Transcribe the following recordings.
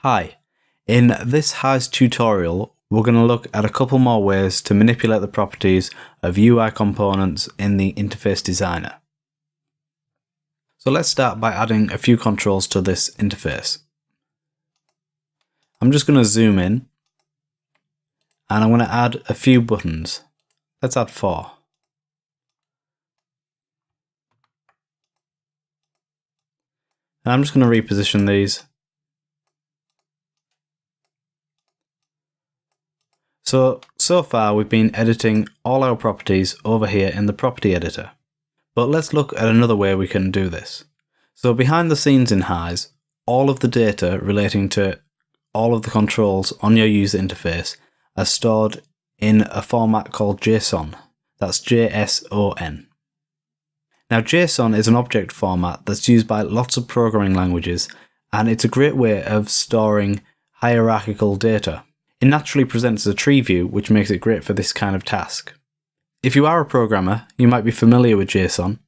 Hi, in this HISE tutorial we're going to look at a couple more ways to manipulate the properties of UI components in the Interface Designer. So let's start by adding a few controls to this interface. I'm just going to zoom in and I'm going to add a few buttons. Let's add 4. And I'm just going to reposition these. So far we've been editing all our properties over here in the property editor. But let's look at another way we can do this. So behind the scenes in HISE, all of the data relating to all of the controls on your user interface are stored in a format called JSON. That's JSON. Now JSON is an object format that's used by lots of programming languages, and it's a great way of storing hierarchical data. It naturally presents a tree view, which makes it great for this kind of task. If you are a programmer, you might be familiar with JSON,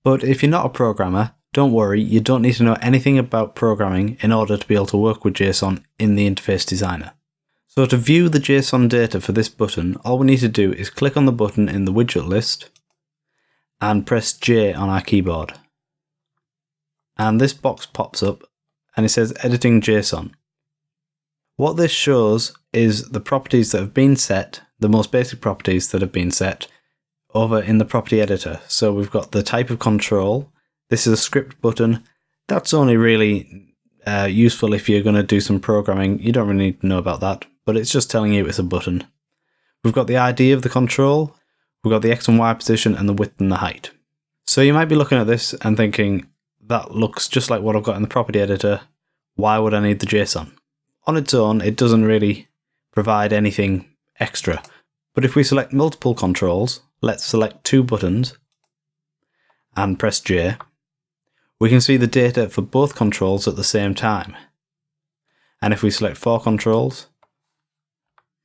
but if you're not a programmer, don't worry, you don't need to know anything about programming in order to be able to work with JSON in the Interface Designer. So to view the JSON data for this button, all we need to do is click on the button in the widget list and press J on our keyboard. And this box pops up and it says Editing JSON. What this shows is the properties that have been set, the most basic properties that have been set over in the property editor. So we've got the type of control. This is a script button. That's only really useful if you're going to do some programming. You don't really need to know about that, but it's just telling you it's a button. We've got the ID of the control. We've got the X and Y position and the width and the height. So you might be looking at this and thinking, that looks just like what I've got in the property editor. Why would I need the JSON? On its own, it doesn't really provide anything extra. But if we select multiple controls, let's select 2 buttons and press J, we can see the data for both controls at the same time. And if we select 4 controls,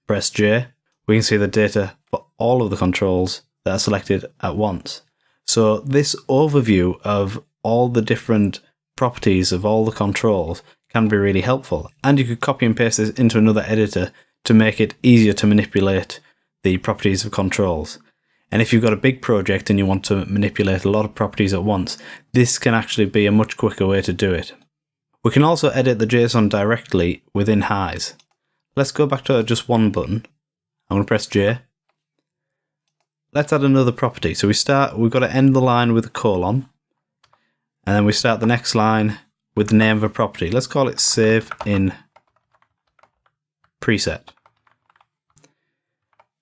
press J, we can see the data for all of the controls that are selected at once. So this overview of all the different properties of all the controls can be really helpful, and you could copy and paste this into another editor to make it easier to manipulate the properties of controls. And if you've got a big project and you want to manipulate a lot of properties at once, this can actually be a much quicker way to do it. We can also edit the JSON directly within HISE. Let's go back to just one button. I'm going to press J. Let's add another property. So we've got to end the line with a colon, and then we start the next line with the name of a property. Let's call it Save in Preset.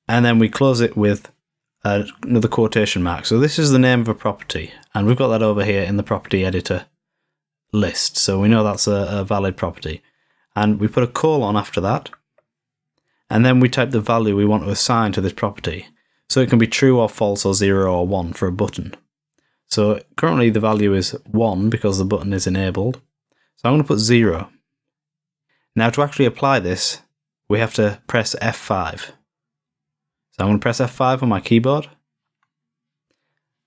And then we close it with another quotation mark. So this is the name of a property, and we've got that over here in the property editor list. So we know that's a valid property. And we put a colon after that, and then we type the value we want to assign to this property. So it can be true or false or 0 or 1 for a button. So currently the value is 1 because the button is enabled. So I'm going to put 0. Now to actually apply this, we have to press F5. So I'm going to press F5 on my keyboard.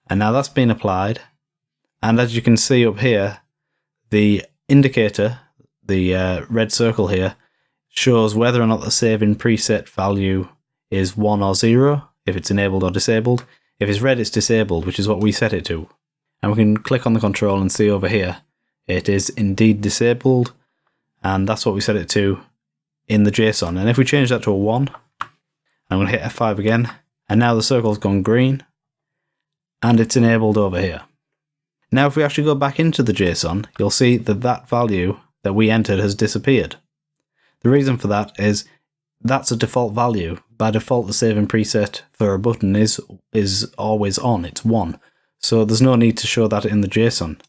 And now that's been applied. And as you can see up here, the indicator, the red circle here, shows whether or not the save in preset value is 1 or 0, if it's enabled or disabled. If it's red, it's disabled, which is what we set it to. And we can click on the control and see over here, it is indeed disabled, and that's what we set it to in the JSON. And if we change that to a 1, I'm going to hit F5 again, and now the circle's gone green, and it's enabled over here. Now if we actually go back into the JSON, you'll see that that value that we entered has disappeared. The reason for that is that's a default value. By default, the save in preset for a button is always on, it's 1. So there's no need to show that in the JSON.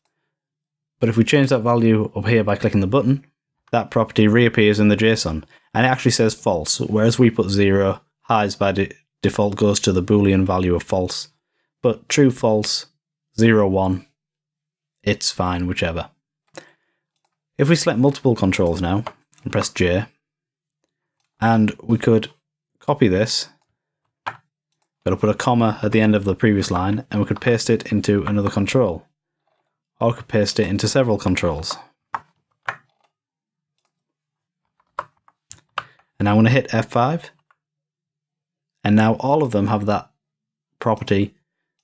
But if we change that value up here by clicking the button, that property reappears in the JSON, and it actually says false, whereas we put 0, HISE by default goes to the Boolean value of false. But true, false, 0, 1, it's fine, whichever. If we select multiple controls now, and press J, and we could copy this, got to put a comma at the end of the previous line, and we could paste it into another control. Or we could paste it into several controls. And I'm going to hit F5. And now all of them have that property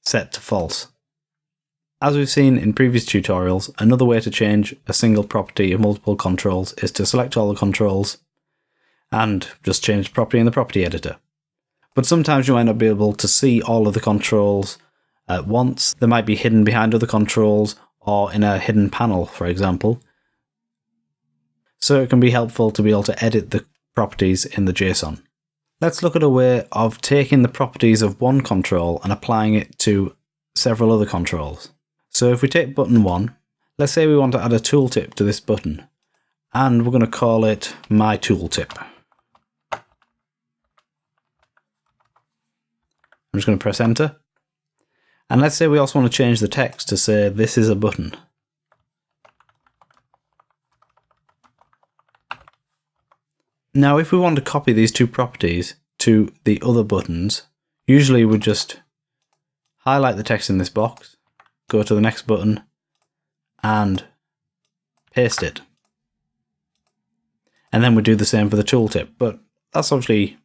set to false. As we've seen in previous tutorials, another way to change a single property of multiple controls is to select all the controls and just change the property in the property editor. But sometimes you might not be able to see all of the controls at once. They might be hidden behind other controls or in a hidden panel, for example. So it can be helpful to be able to edit the properties in the JSON. Let's look at a way of taking the properties of one control and applying it to several other controls. So if we take button 1, let's say we want to add a tooltip to this button, and we're going to call it My Tooltip. I'm just going to press enter. And let's say we also want to change the text to say this is a button. Now if we want to copy these two properties to the other buttons, usually we just highlight the text in this box, go to the next button and paste it. And then we do the same for the tooltip, but that's obviously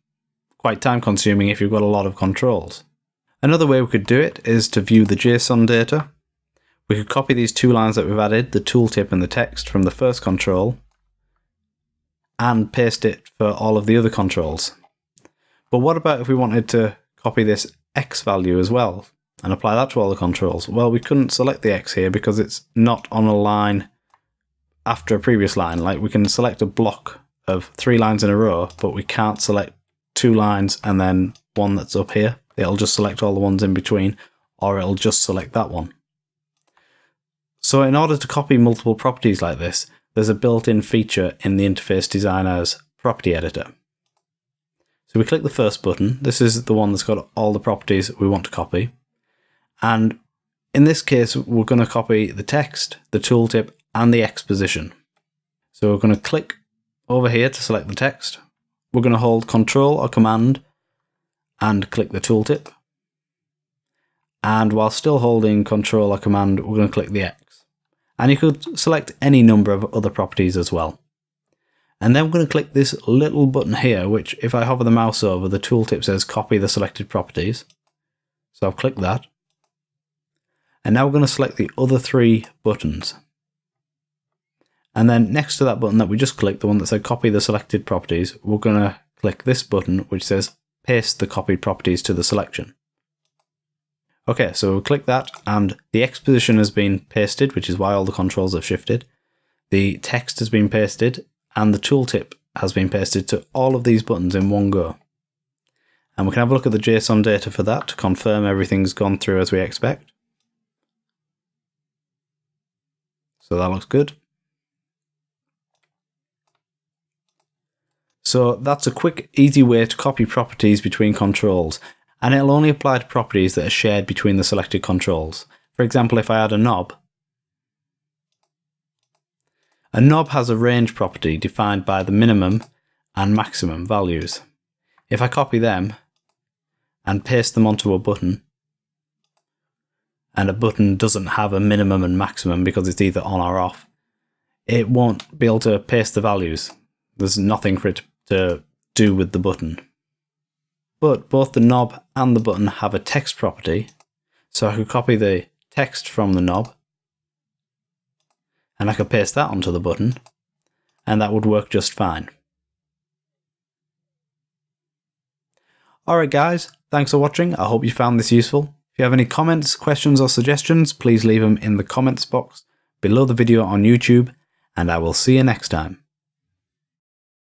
quite time consuming if you've got a lot of controls. Another way we could do it is to view the JSON data. We could copy these two lines that we've added, the tooltip and the text, from the first control and paste it for all of the other controls. But what about if we wanted to copy this X value as well and apply that to all the controls? Well, we couldn't select the X here because it's not on a line after a previous line. Like, we can select a block of 3 lines in a row, but we can't select 2 lines and then one that's up here. It'll just select all the ones in between, or it'll just select that one. So in order to copy multiple properties like this, there's a built-in feature in the Interface Designer's property editor. So we click the first button. This is the one that's got all the properties we want to copy. And in this case, we're going to copy the text, the tooltip, and the X position. So we're going to click over here to select the text. We're going to hold Control or Command and click the tooltip. And while still holding Control or Command, we're going to click the X. And you could select any number of other properties as well. And then we're going to click this little button here, which if I hover the mouse over, the tooltip says copy the selected properties. So I'll click that. And now we're going to select the other 3 buttons. And then next to that button that we just clicked, the one that said copy the selected properties, we're going to click this button which says paste the copied properties to the selection. Okay, so we'll click that and the X position has been pasted, which is why all the controls have shifted. The text has been pasted and the tooltip has been pasted to all of these buttons in one go. And we can have a look at the JSON data for that to confirm everything's gone through as we expect. So that looks good. So that's a quick, easy way to copy properties between controls, and it'll only apply to properties that are shared between the selected controls. For example, if I add a knob has a range property defined by the minimum and maximum values. If I copy them and paste them onto a button, and a button doesn't have a minimum and maximum because it's either on or off, it won't be able to paste the values. There's nothing for it to do with the button. But both the knob and the button have a text property, so I could copy the text from the knob and I could paste that onto the button, and that would work just fine. Alright guys, thanks for watching. I hope you found this useful. If you have any comments, questions or suggestions, please leave them in the comments box below the video on YouTube, and I will see you next time.